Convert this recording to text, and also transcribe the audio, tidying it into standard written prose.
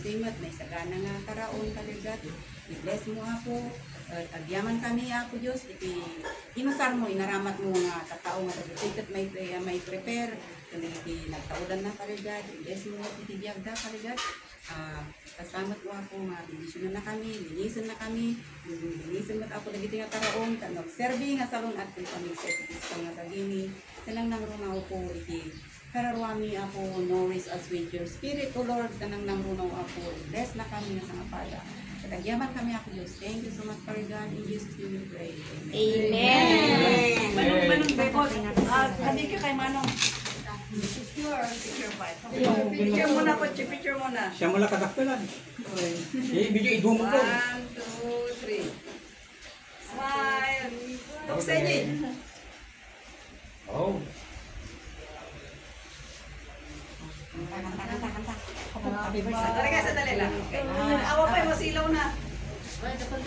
dagitimat, may sagana nga karaon kaligat. I-bless mo ako. Agyaman kami ako Diyos. Inusar mo, inaramat mo nga katao nga dagitikat may prepare. Iti nagtaudan na kaligat. I-bless mo nga iti biyagda kaligat. Kasamat mo ako nga bindisyon na kami, linisan na kami. Linisan mo ako dagiti nga karaon. Nag-serve nga salon at kami sa itisang nga kagini. Talang nang runaw ko iti kararwami ako, nourished us with your spirit, O Lord, kanang namrunaw ako, bless na kami na sa ngapada. Katagyaman kami ako, Diyos. Thank you so much for God. In Jesus' name we pray. Amen. Manong Bebot, kami ka kay Manong. Picture fight. Picture muna po, picture muna. Siya mula kadaktalan. Ibigay idumog ko. 1, 2, 3. Smile. Okseni. Oh. Sandali lang. Awa pa yung masilaw na. Ay, kapag